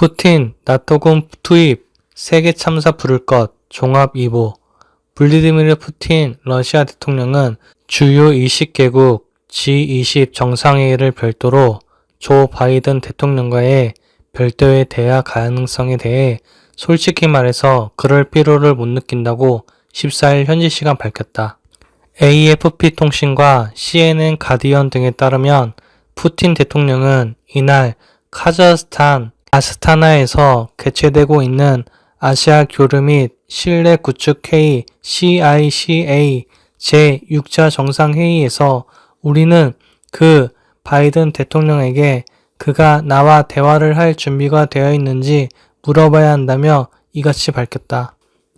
푸틴, 나토군 투입, 세계 참사 부를 것, 종합 2보. 블라디미르 푸틴 러시아 대통령은 주요 20개국 G20 정상회의를 별도로 조 바이든 대통령과의 별도의 대화 가능성에 대해 솔직히 말해서 그럴 필요를 못 느낀다고 14일 현지 시간 밝혔다. AFP 통신과 CNN 가디언 등에 따르면 푸틴 대통령은 이날 카자흐스탄 아스타나에서 개최되고 있는 아시아 교류 및 실내 구축 회의 CICA 제6차 정상회의에서 우리는 그 바이든 대통령에게 그가 나와 대화를 할 준비가 되어 있는지 물어봐야 한다며 이같이 밝혔다.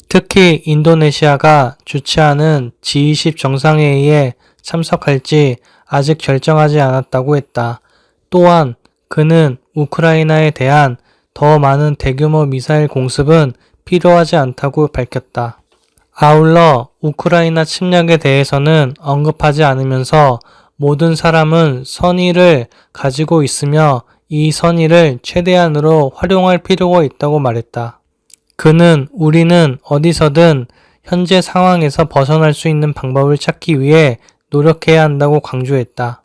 특히 인도네시아가 주최하는 G20 정상회의에 참석할지 아직 결정하지 않았다고 했다. 또한 그는 우크라이나에 대한 더 많은 대규모 미사일 공습은 필요하지 않다고 밝혔다. 아울러 우크라이나 침략에 대해서는 언급하지 않으면서 모든 사람은 선의를 가지고 있으며 이 선의를 최대한으로 활용할 필요가 있다고 말했다. 그는 우리는 어디서든 현재 상황에서 벗어날 수 있는 방법을 찾기 위해 노력해야 한다고 강조했다.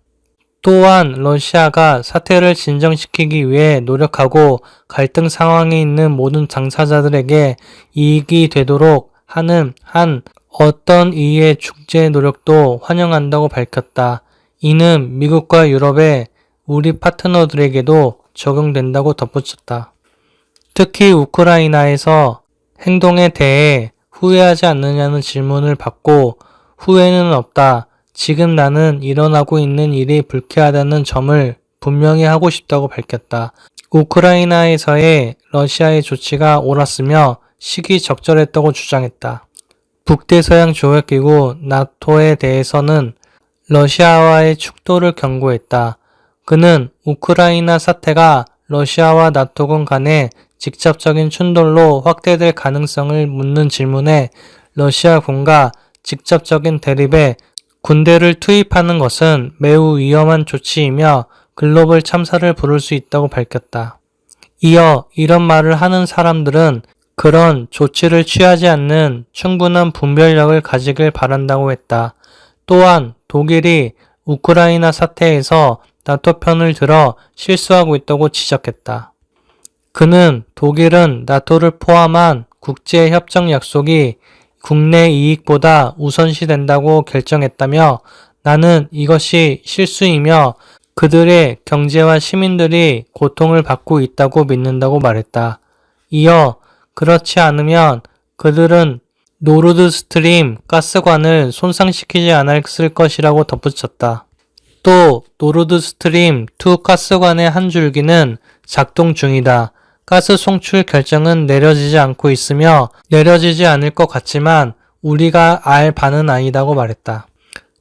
또한 러시아가 사태를 진정시키기 위해 노력하고 갈등 상황에 있는 모든 당사자들에게 이익이 되도록 하는 어떤 이의 중재 노력도 환영한다고 밝혔다. 이는 미국과 유럽의 우리 파트너들에게도 적용된다고 덧붙였다. 특히 우크라이나에서 행동에 대해 후회하지 않느냐는 질문을 받고 후회는 없다. 지금 나는 일어나고 있는 일이 불쾌하다는 점을 분명히 하고 싶다고 밝혔다. 우크라이나에서의 러시아의 조치가 옳았으며 시기적절했다고 주장했다. 북대서양 조약기구 나토에 대해서는 러시아와의 축도를 경고했다. 그는 우크라이나 사태가 러시아와 나토군 간의 직접적인 충돌로 확대될 가능성을 묻는 질문에 러시아군과 직접적인 대립에 군대를 투입하는 것은 매우 위험한 조치이며 글로벌 참사를 부를 수 있다고 밝혔다. 이어 이런 말을 하는 사람들은 그런 조치를 취하지 않는 충분한 분별력을 가지길 바란다고 했다. 또한 독일이 우크라이나 사태에서 나토 편을 들어 실수하고 있다고 지적했다. 그는 독일은 나토를 포함한 국제협정 약속이 국내 이익보다 우선시된다고 결정했다며 나는 이것이 실수이며 그들의 경제와 시민들이 고통을 받고 있다고 믿는다고 말했다. 이어 그렇지 않으면 그들은 노르드 스트림 가스관을 손상시키지 않았을 것이라고 덧붙였다. 또 노르드 스트림 2 가스관의 한 줄기는 작동 중이다. 가스 송출 결정은 내려지지 않고 있으며 내려지지 않을 것 같지만 우리가 알 바는 아니다고 말했다.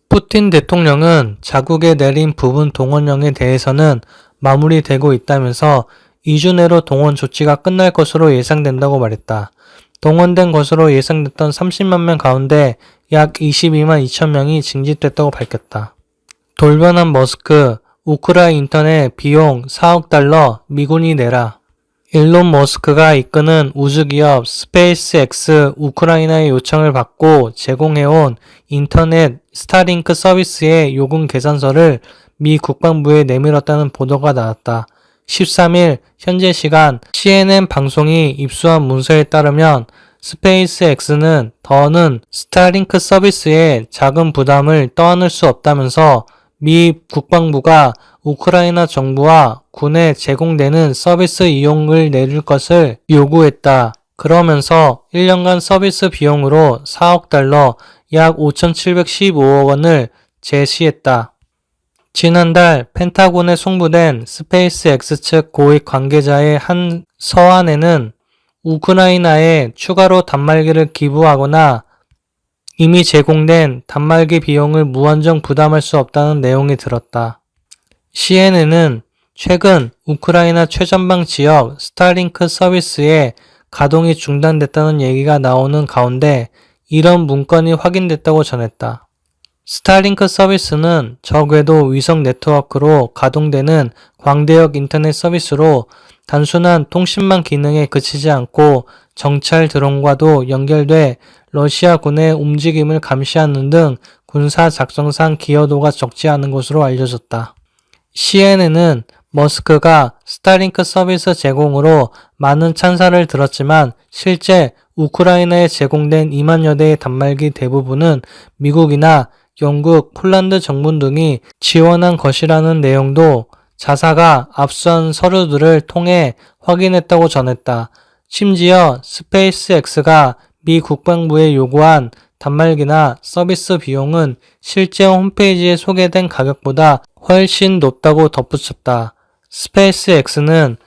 푸틴 대통령은 자국에 내린 부분 동원령에 대해서는 마무리되고 있다면서 2주 내로 동원 조치가 끝날 것으로 예상된다고 말했다. 동원된 것으로 예상됐던 30만 명 가운데 약 22만 2천 명이 징집됐다고 밝혔다. 돌변한 머스크, 우크라이나 인터넷 비용 4억 달러 미군이 내라. 일론 머스크가 이끄는 우주기업 스페이스X 우크라이나의 요청을 받고 제공해온 인터넷 스타링크 서비스의 요금 계산서를 미 국방부에 내밀었다는 보도가 나왔다. 13일 현재 시간 CNN 방송이 입수한 문서에 따르면 스페이스X는 더는 스타링크 서비스의 자금 부담을 떠안을 수 없다면서 미 국방부가 우크라이나 정부와 군에 제공되는 서비스 이용을 내릴 것을 요구했다. 그러면서 1년간 서비스 비용으로 4억 달러, 약 5,715억 원을 제시했다. 지난달 펜타곤에 송부된 스페이스X 측 고위 관계자의 한 서한에는 우크라이나에 추가로 단말기를 기부하거나 이미 제공된 단말기 비용을 무한정 부담할 수 없다는 내용이 들었다. CNN은 최근 우크라이나 최전방 지역 스타링크 서비스의 가동이 중단됐다는 얘기가 나오는 가운데 이런 문건이 확인됐다고 전했다. 스타링크 서비스는 저궤도 위성 네트워크로 가동되는 광대역 인터넷 서비스로 단순한 통신망 기능에 그치지 않고 정찰 드론과도 연결돼 러시아군의 움직임을 감시하는 등 군사 작성상 기여도가 적지 않은 것으로 알려졌다. CNN은 머스크가 스타링크 서비스 제공으로 많은 찬사를 들었지만 실제 우크라이나에 제공된 2만여 대의 단말기 대부분은 미국이나 영국, 폴란드 정부 등이 지원한 것이라는 내용도 자사가 앞선 서류들을 통해 확인했다고 전했다. 심지어 스페이스X가 미 국방부에 요구한 단말기나 서비스 비용은 실제 홈페이지에 소개된 가격보다 훨씬 높다고 덧붙였다. 스페이스X는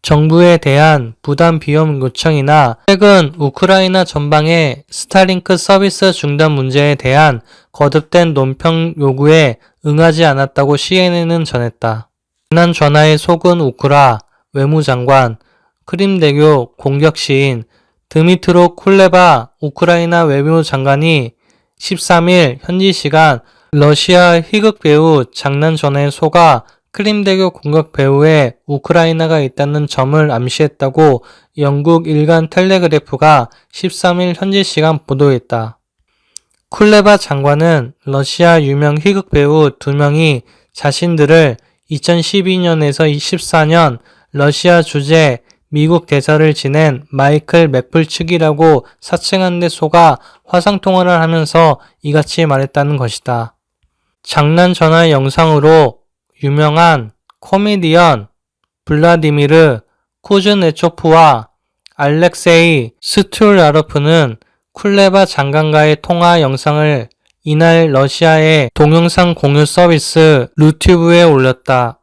정부에 대한 부담 비용 요청이나 최근 우크라이나 전방의 스타링크 서비스 중단 문제에 대한 거듭된 논평 요구에 응하지 않았다고 CNN은 전했다. 지난 전화에 속은 우크라 외무장관, 크림대교 공격 시인 드미트로 쿨레바 우크라이나 외무장관이 13일 현지 시간 러시아 희극 배우 장난 전화에 속아 크림대교 공격 배후에 우크라이나가 있다는 점을 암시했다고 영국 일간 텔레그래프가 13일 현지 시간 보도했다. 쿨레바 장관은 러시아 유명 희극 배우 2명이 자신들을 2012년에서 14년 러시아 주재 미국 대사를 지낸 마이클 맥플 측이라고 사칭한 데 속아 화상통화를 하면서 이같이 말했다는 것이다. 장난 전화 영상으로 유명한 코미디언 블라디미르 쿠즈네초프와 알렉세이 스툴야로프는 쿨레바 장관과의 통화 영상을 이날 러시아의 동영상 공유 서비스 루튜브에 올렸다.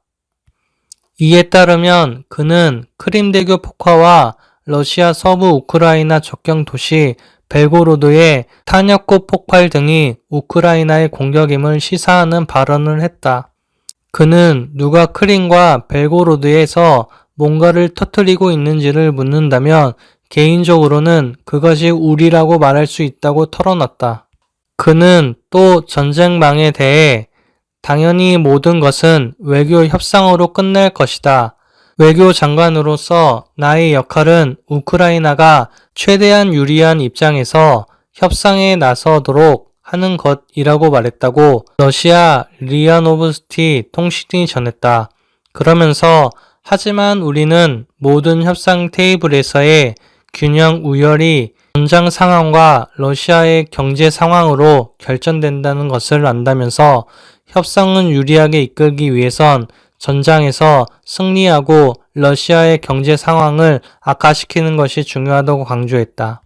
이에 따르면 그는 크림대교 폭파와 러시아 서부 우크라이나 접경 도시 벨고로드의 탄약고 폭발 등이 우크라이나의 공격임을 시사하는 발언을 했다. 그는 누가 크림과 벨고로드에서 뭔가를 터뜨리고 있는지를 묻는다면 개인적으로는 그것이 우리라고 말할 수 있다고 털어놨다. 그는 또 전쟁망에 대해 당연히 모든 것은 외교 협상으로 끝날 것이다. 외교 장관으로서 나의 역할은 우크라이나가 최대한 유리한 입장에서 협상에 나서도록 하는 것이라고 말했다고 러시아 리아 노브스티 통신이 전했다. 그러면서 하지만 우리는 모든 협상 테이블에서의 균형 우열이 전장 상황과 러시아의 경제 상황으로 결정된다는 것을 안다면서 협상은 유리하게 이끌기 위해선 전장에서 승리하고 러시아의 경제 상황을 악화시키는 것이 중요하다고 강조했다.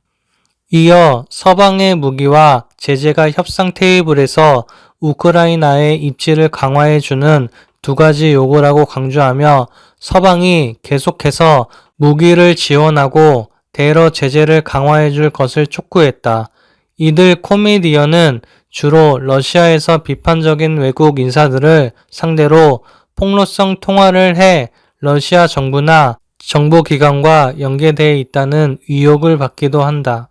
이어 서방의 무기와 제재가 협상 테이블에서 우크라이나의 입지를 강화해주는 2가지 요구라고 강조하며 서방이 계속해서 무기를 지원하고 대러 제재를 강화해줄 것을 촉구했다. 이들 코미디언은 주로 러시아에서 비판적인 외국 인사들을 상대로 폭로성 통화를 해 러시아 정부나 정보기관과 연계되어 있다는 의혹을 받기도 한다.